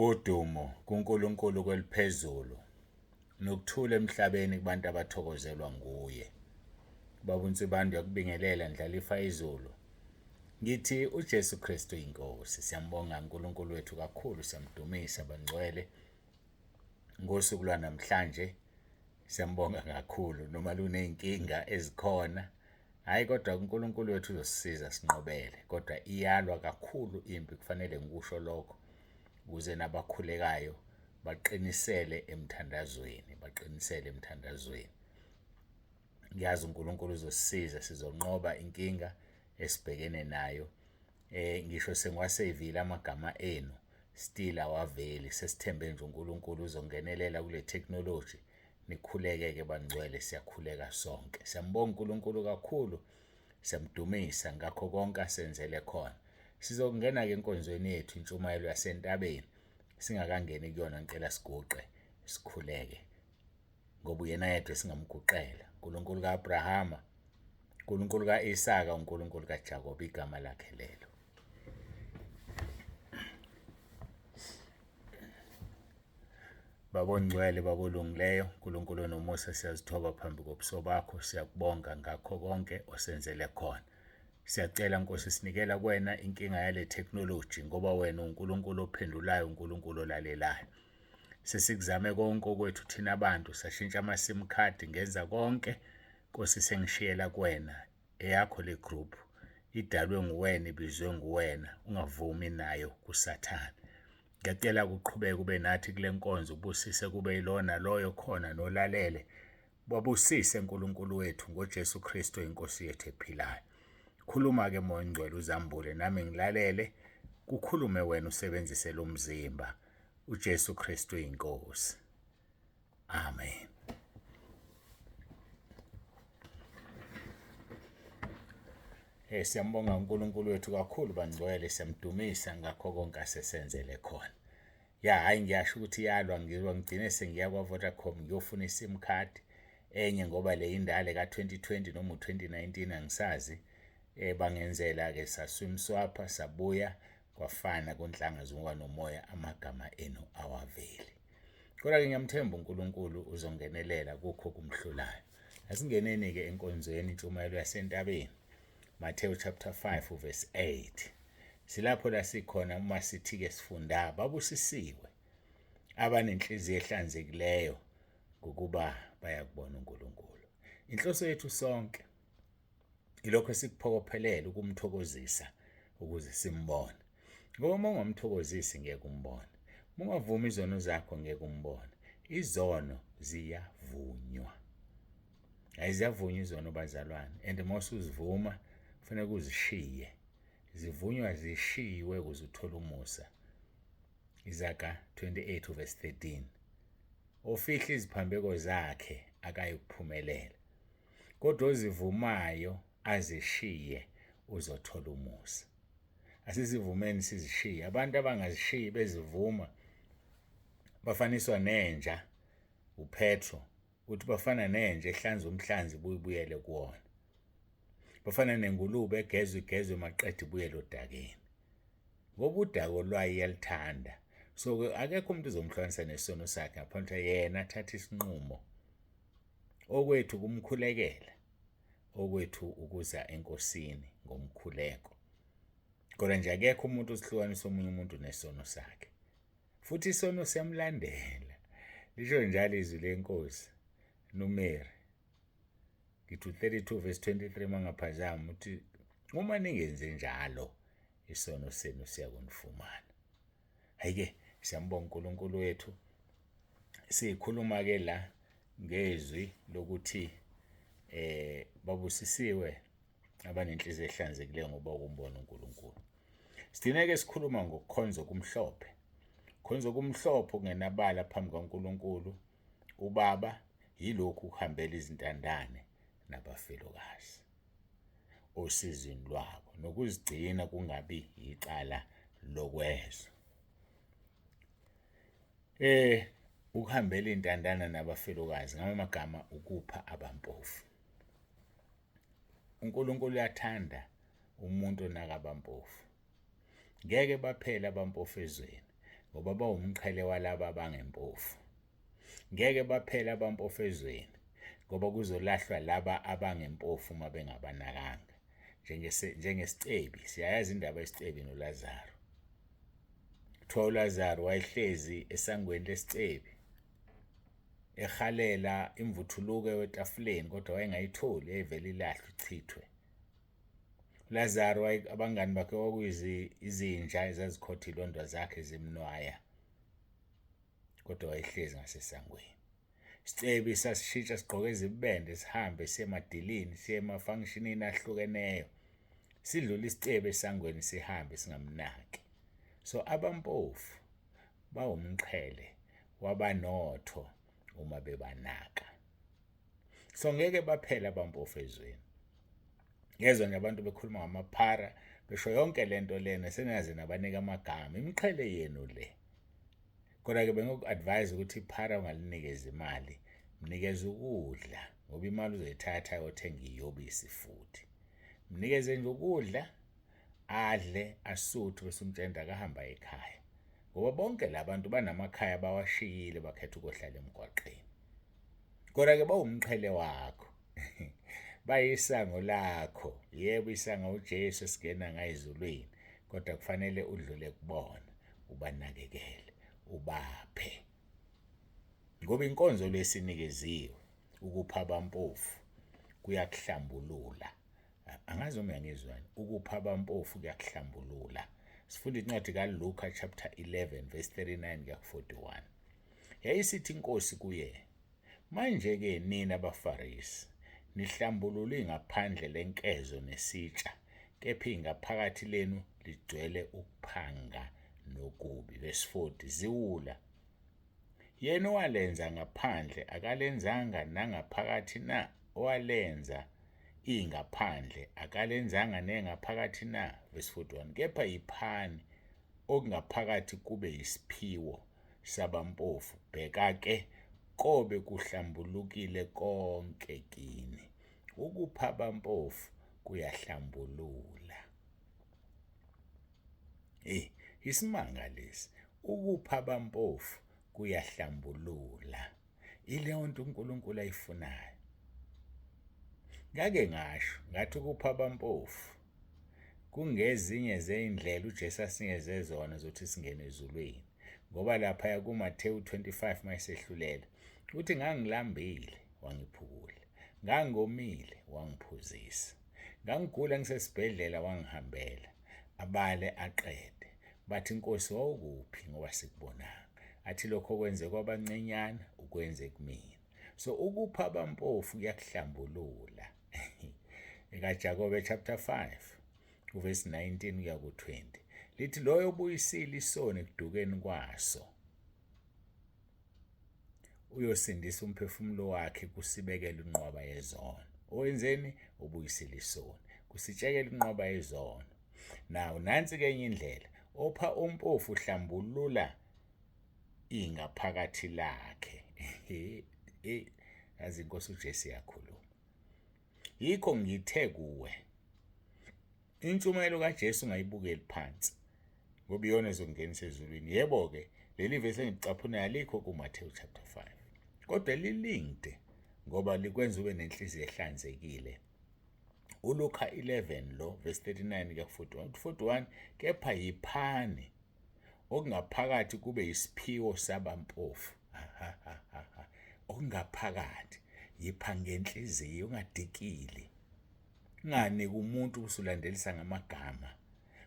Udumo kuNkulunkulu kweliphezulu nokuthula emhlabeni kubantu abathokozelwa nguye. Baba uNsibande uyakubingelela ndlalifa izulu. Ngithi uJesu Kristu inkosi. Siyambonga uNkulunkulu wethu kakhulu, siyamdumisa bangcwele ngosuku lwanamhlanje. Siyambonga kakhulu noma luney'nkinga ezikhona. Hhayi kodwa uNkulunkulu wethu uzosisiza sinqobele, kodwa iyalwa kakhulu impi, kufanele ngikusho lokho ukuze nabakhulekayo baqinisele emthandazweni. Ngiyazi uNkulunkulu uzosisiza, sizonqoba inkinga esibhekene nayo. Ngisho sengiwaseyivile amagama enu, still awaveli. Sesithembe nje uNkulunkulu uzongenelela kule technology. Nikhuleke-ke bangcwele, siyakhuleka sonke. Siyambonga uNkulunkulu kakhulu, siyamdumisa ngakho konke asenzele khona. Sizongena-ke enkonzweni yethu intshumayelo yasentabeni. Singakangeni kuyona ngicela siguqe, sikhuleke ngoba uyena yedwa singamguqela. uNkulunkulu ka-Abrahama, uNkulunkulu ka-Isaka, uNkulunkulu kaJakobe, igama lakhe lelo. Baba ongcwele, baba olungileyo, uNkulunkulu onomusa, siyazithoba phambi kobuso bakho. Siyakubonga ngakho konke osenzele khona. Siyacela Nkosi, sinikela kuwena inkinga yale technology ngoba wena uNkulunkulu ophendulayo, uNkulunkulu olalelayo. Sesikuzame konke okwethu thina abantu, sashintsha ama-sim card, ngenza konke. Nkosi, sengishiyela kuwena eyakho le group idalwe nguwena, ibizwe nguwena, ungavumi nayo kusathane. Ngiyacela kuqhubeke kube nathi kule nkonzo, ubusise kube yilona loyo khona nolalele. Babusise uNkulunkulu wethu ngoJesu Kristu inkosi yethu ephilayo. Khuluma-ke Moya Ongcwele uzambule nami ngilalele. Kukhulume wena, usebenzise lo mzimba. uJesu Kristu inkosi. Amen. Siyambonga uNkulunkulu wethu kakhulu bangcwele, siyamdumisa ngakho konke asesenzele khona. Hhayi ngiyasho ukuthi iyalwa, ngigcine sengiya kwa-Vodacom ngiyofuna i-sim card enye ngoba le indala ka-2020 noma u-2019 angisazi. Bangenzela-ke sa-swim swapha, sabuya kwafana kunhlanga zomuka nomoya, amagama enu awaveli. Kodwa-ke ngiyamthemba uNkulunkulu uzongenelela kukho kumhlulayo. Asingeneni-ke enkonzweni intshumayelo yasentabeni. Matthew chapter 5 verse 8. Silapho la sikhona uma sithi-ke sifunda, babusisiwe abanenhliziyo ehlanzekileyo ngokuba bayakubona uNkulunkulu. Inhloso yethu sonke ilokho sikuphokophelele ukumthokozisa ukuze simbone. Ngoba uma ungamthokozisi ngeke umbone. Uma ungavumi izono zakho ngeke umbone. Izono ziyavunywa. Ziyavunywa izono bazalwane. And uma usuzivuma kufanele uzishiye. Zivunywa zishiyiwe ukuze uthole umusa. Izaga 28 verse 13. Ofihla iziphambeko zakhe akayikuphumelela, kodwa ozivumayo azishiye uzothola umusa. Asizivumeni sizishiye. Abantu abangazishiyi bezivuma bafaniswa nenja, uPetro uthi bafana nenja ehlanza umhlanzi ibuyele kuwona. Bafana nengulube egezwe maqeda ibuyele odakeni. Ngoba udako lwayo iyalithanda. So akekho umuntu uzomhlukanisa nesono sakhe ngaphandle yena athatha isinqumo. Okwethu kumkhulekela, okwethu ukuza enkosini ngomkhuleko. Kodwa nje akekho umuntu osihlukanisa omunye umuntu nesono sakhe. Futhi isono siyamlandela. Lisho njalo izwi lenkosi noMary. Ngithi 32 verse 23 mangaphazama uthi uma ningenze njalo isono senu siyakunifumana. Hayi-ke siyambonga uNkulunkulu wethu. Sikhuluma-ke la ngezwi lokuthi babusisiwe abanenhliziyo ehlanzekileyo ngoba ukumbona uNkulunkulu. Sidineke sikhuluma ngokukhonza okumhlophe. Khonza okumhlophe okungenabala phambi kaNkulunkulu uBaba yilokhu ukuhambela izintandane nabafelokazi osizini lwabo nokuzigcina kungabi icala lokwezwa. Ukuhambela intandana nabafelokazi ngamagama ukupha abampofu. uNkulunkulu uyathanda umuntu onaka abampofu. Ngeke baphela abampofu ezweni. ngoba bawumqhele walaba abangempofu. Ngeke baphela abampofu ezweni ngoba kuzolahlwa laba abangempofu uma bengabanakanga. Njengesicebi, siyayazi indaba yesicebi noLazaro. Kuthiwa uLazaro wayehlezi esangweni lesicebi ehalela imvuthuluko etafuleni kodwa wayengayitholi, yayivele ilahlwe ichithwe. uLazaro abangani bakhe izinja ezazikhotha ilondwa zakhe zimnwaya, kodwa wayehlezi ngasesangweni. Isicebi sasishintsha sigqoke ezibubende sihambe siye emadilini, siye emafangshinini ahlukeneyo, sidlule isicebi esangweni sihambe singamnaki. So abampofu bawumqhele wabanotho uma bebanaka. So ngeke baphela abampofu ezweni. Ngezwa nje abantu bekhuluma ngamaphara, besho yonke lento lena, sengaze nabanika amagama, imiqhele yenu le. Kodwa-ke bengoku-advise ukuthi iphara ungalinikeza imali, mnikeze ukudla ngoba imali uzoyithatha ayothenga iyobisi futhi. Mnikeze nje ukudla, adle, asuthe, bese umtshela akahamba ekhaya. Ngoba bonke labantu banamakhaya bawashiyile bakhetha ukuhlala emgwaqeni. Kodwa-ke bawumqhele wakho. Bayisango lakho. Yebo, isango uJesu esingena ngayezulwini, kodwa kufanele udlule kubona, ubanakekele, ubaphe. Ngoba inkonzo lesinikeziwe ukupha abampofu kuyakuhlambulula. Angazi uma ngizwani, ukupha abampofu kuyakuhlambulula. Sifunda incwadi kaLuka chapter 11 verse 39 kuya 41. Yayisithi inkosi kuye, manje-ke nina abaFarisi nihlambulule ngaphandle lenkezo nesitsha, kepha ingaphakathi lenu ligcwele ukuphanga nokubi. Verse 40, ziwula. Yena owalenza ngaphandle akalenzanga nangaphakathi na? Owalenza ingaphandle akalenzanga nengaphakathi na? Verse 41, kepha yiphani okungaphakathi kube yisiphiwo sabampofu. Bheka-ke kobe kuhlambulukile konke kini. Ukupha abampofu kuyahlambulula. Isimanga lesi. Ukupha abampofu kuyahlambulula. Ileyo nto uNkulunkulu ayifunayo. Ngake ngasho ngathi ukupha abampofu kungezinye zey'ndlela uJesu asingeze zona zokuthi singene ezulwini. Ngoba lapha kuMathewu 25 mayesehlulela uthi ngangilambile wangiphukula, ngangomile wangiphuzisa, ngangigula ngisesibhedlela wangihambela. Abale aqede bathi, Nkosi, wawukuphi ngoba sikubonanga? Athi, lokho okwenze kwabancenyana ukwenze kumina. So ukupha abampofu kuyakuhlambulula. EkaJakobe chapter 5 verse 19 kuya ku-20 lithi, loyo obuyisile isoni ekudukeni kwaso uyosindisa umphefumulo wakhe kusibekela inqwaba yezono. Owenzeni? Ubuyisile isoni, kusitshekela inqwaba yezono. Naw nansi-ke enye indlela, opha umpofu uhlambulula ingaphakathi lakhe. Yazi inkosi uJesu yakhuluma. Yikho ngithe kuwe, intshumayelo kaJesu ungayibukeli phansi ngoba iyona ezongenisa ezulwini. Yebo-ke leli vesi engicaphuna alikho kuMathewu chapter 5, kodwa lilinde ngoba likwenza ube nenhliziyo ehlanzekile. uLuka 11 lo verse 39 kuya 41, 41, kepha yiphani okungaphakathi kube yisiphiwo sabampofu. Okungaphakathi yipha ngenhliziyo, ungadikili. Unganiki umuntu usulandelisa ngamagama,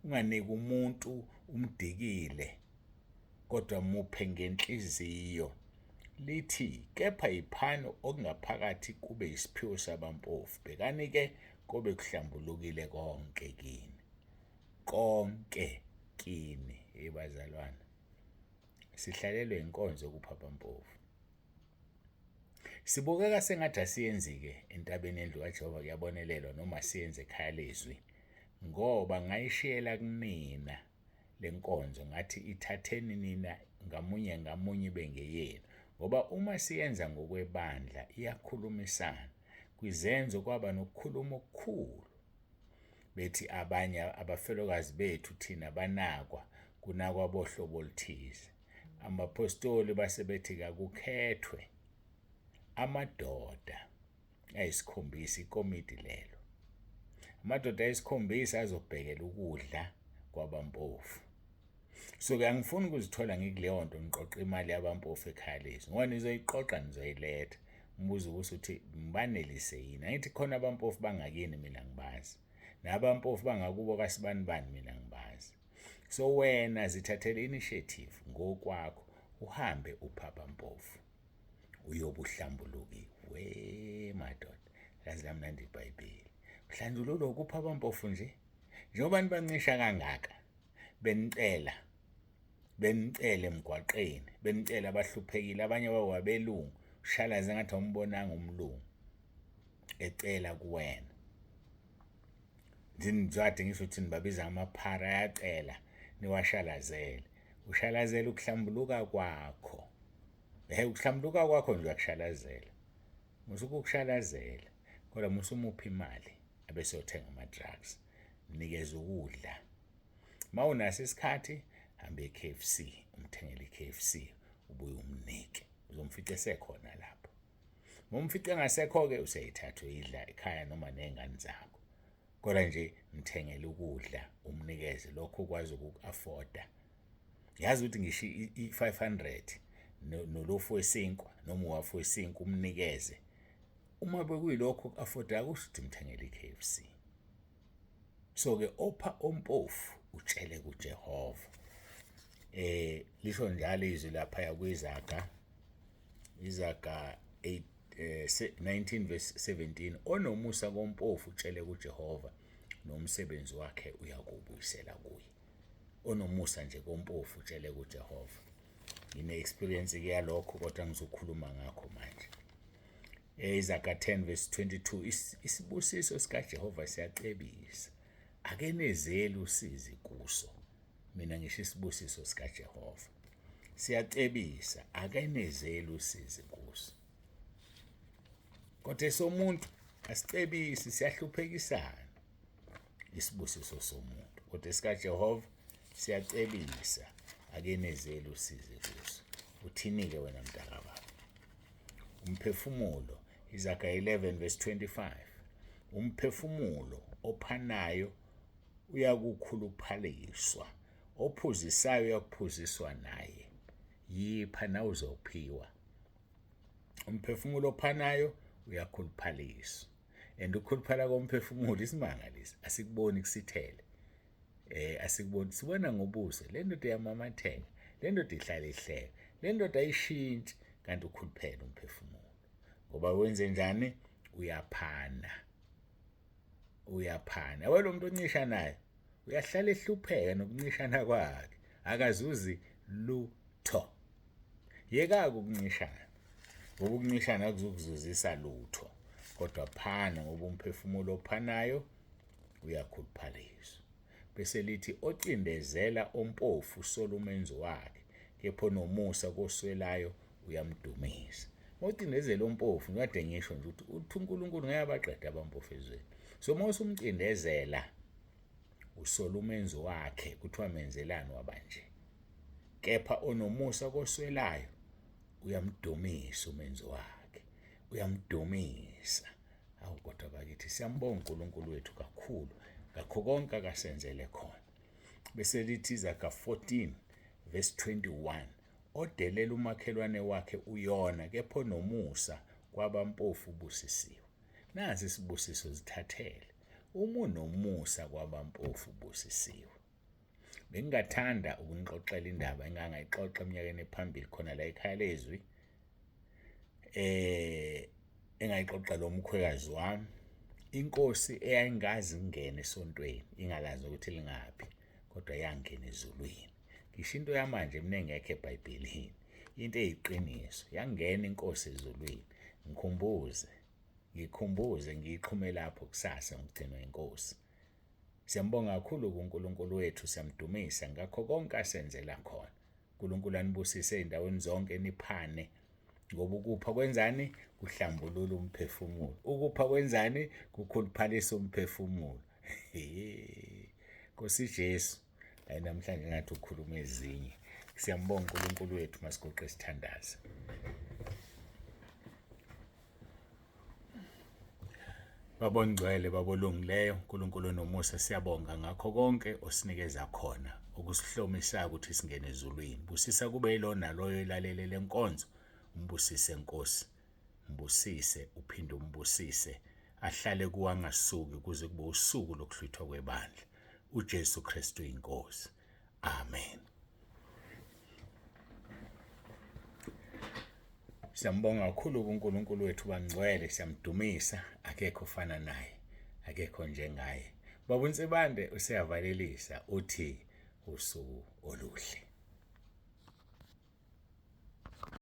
unganiki umuntu umdikile, kodwa muphe ngenhliziyo. Lithi, kepha yiphani okungaphakathi kube yisiphiwo sabampofu. Bhekani-ke kobe kuhlambulukile konke kini. Konke kini. Bazalwane, sihlalelwe inkonzo yokupha abampofu. Sibukeka sengathi asiyenzi-ke entabeni yendlu kaJehova kuyabonelelwa noma siyenze ekhaya lezwi, ngoba ngayishiyela kunina le nkonzo ngathi ithatheni nina ngamunye ngamunye ibe ngeyenu. Ngoba uma siyenza ngokwebandla iyakhulumisana. Kwizenzo kwaba nokukhuluma okukhulu. Bethi abanye abafelokazi bethu thina banakwa, kunakwa bohlobo oluthize. Amapostoli basebethi akukhethwe amadoda ayisikhombisa ikomiti lelo. Amadoda ayisikhombisa azobhekela ukudla kwabampofu. So-ke angifuni ukuzithola ngikuleyo nto ngiqoqa imali yabampofu ekhaya lezi, ngoba nizoyiqoqa nizoyiletha ngibuze ukuthi ngibanelise yini. Angithi khona abampofu bangakini mina ngibazi, nabampofu bangakubo kasibanibani mina ngibazi. So wena zithathele initiative ngokwakho, uhambe uphapha mpofu uyobe uhlambulukiwe madoda. Lazi lamnandi iBhayibheli. Uhlanjululo kuphapha mpofu nje. Njengoba nibancisha kangaka, benicela emgwaqeni, benicela abahluphekile, abanye babo abelungu, ushalaze ngathi awumbonanga umlungu ecela kuwena. Nizwade ngisho ukuthi nibabiza amaphara, ayacela niwashalazele. Ushalazela ukuhlambuluka kwakho. Ukuhlambuluka kwakho nje uyakushalazela. Musuke ukushalazela, kodwa musumuphi imali abese yothenga ama-drugs. Nikeza ukudla. Mawunaso isikhathi hambe e-KFC, umthengele i-KFC, ubuye umnike. Uzomfica esekhona lapho. Momfica engasekho-ke useyithatha uyidla ekhaya noma ney'ngane zakho. Kodwa nje mthengele ukudla, umnikeze lokho ukwazi uku-afforda. Yazi ukuthi ngisho i-500 nolofu wesinkwa noma uwafu wesinkwa umnikeze. Uma bekuyilokho ku-afforda kusho ukuthi mthengele i-KFC. So-ke opha ompofu utshele kuJehova. Lisho njalo izwi laphaya kwizaga 19:17, onomusa kompofu utshele kuJehova nomsebenzi wakhe uyakubuyisela kuye. Onomusa nje kompofu utshele kuJehova. Ngine-experience-ke yalokho kodwa ngizokhuluma ngakho manje. Izaga 10:22, isibusiso sikaJehova siyacebisa, ake nezele usizi kuso. Mina ngisho isibusiso sikaJehova siyacebisa, ake nezele usizi kuso. Kodwa somuntu asicebisi, siyahluphekisana isibusiso somuntu. Kodwa sikaJehova siyacebisa, ake nezele usizi kuso. Uthini-ke wena mntakababa? Umphefumulo, Izaga 11:25, umphefumulo ophanayo uyakukhuluphaliswa, ophuzisayo uyakuphuziswa naye. Yipha nawe uzophiwa. Umphefumulo ophanayo uyakhuluphaliswa. And ukukhuluphala komphefumulo isimangalisi, asikuboni kusithele. Asikuboni, sibona ngobuso. Le ndoda iyamamatheka, le ndoda ihlala ihleka, le ndoda ayishintshi, kanti ukhuluphele umphefumulo. Ngoba wenze njani? Uyaphana. Yawe lo muntu oncisha naye uyahlala ehlupheka nokuncishana kwakhe, akazuzi lutho. Yeka-ke ukuncishana, ngoba ukuncishana akuzukuzuzisa lutho, kodwa phana ngoba umphefumulo ophanayo uyakhuluphaliswa. Bese lithi ocindezela ompofu usola umenzo wakhe, kepha nomusa koswelayo uyamdumisa. Mawucindezela ompofu ngade ngisho nje ukuthi uNkulunkulu ngeke abaqede abampofu ezweni. So mawusumcindezela usola umenzo wakhe, kuthiwa menzelani wabanje. Kepha onomusa koswelayo uyamdumisa umenzo wakhe, uyamdumisa. Hawu kodwa bakithi siyambonga uNkulunkulu wethu kakhulu ngakho konke akasenzele khona. Bese lithi Izaga 14:21, odelela umakhelwane wakhe uyona, kepha nomusa kwabampofu ubusisiwe. Nazi isibusiso zithathele. Uma unomusa kwabampofu ubusisiwe. Bengingathanda ukunixoxela indaba engangayixoxa eminyakeni ephambili khona la ekhaya lezwi. Engayixoxa lo mkhwekazi wami. Inkosi eyayingazi ingene esontweni, ingalazi ukuthi lingaphi, kodwa yangena ezulwini. Ngisho into yamanje mina engekho eBhayibhelini, into eyiqiniso, yangena inkosi ezulwini. Ngikhumbuze ngiyixhume lapho kusasa ngigcinwe inkosi. Siyambonga kakhulu kuNkulunkulu wethu, siyamdumisa ngakho konke asenzela khona. uNkulunkulu anibusise ey'ndaweni zonke, niphane. Ngoba ukupha kwenzani? Kuhlambulula umphefumulo. Ukupha kwenzani? Kukhuluphalisa umphefumulo. Nkosi Jesu, hayi namhlanje ngathi ukhuluma ezinye. Siyambonga uNkulunkulu wethu masigoqe isithandazo. Baba ongcwele, baba olungileyo, uNkulunkulu nomusa, siyabonga ngakho konke osinikeza khona ukusihlomisayo ukuthi singene ezulwini. Busisa kube yilona loyo elalele le nkonzo, umbusise Nkosi, umbusise uphinde umbusise, ahlale kuwe angasuki kuze kube usuku lokuhluthwa kwebandla. uJesu Kristu inkosi. Amen. Siyambonga kakhulu uNkulunkulu wethu bangcwele, siyamdumisa, akekho ofana naye, akekho njengaye. Baba uNsibande useyavalelisa uthi usuku oluhle.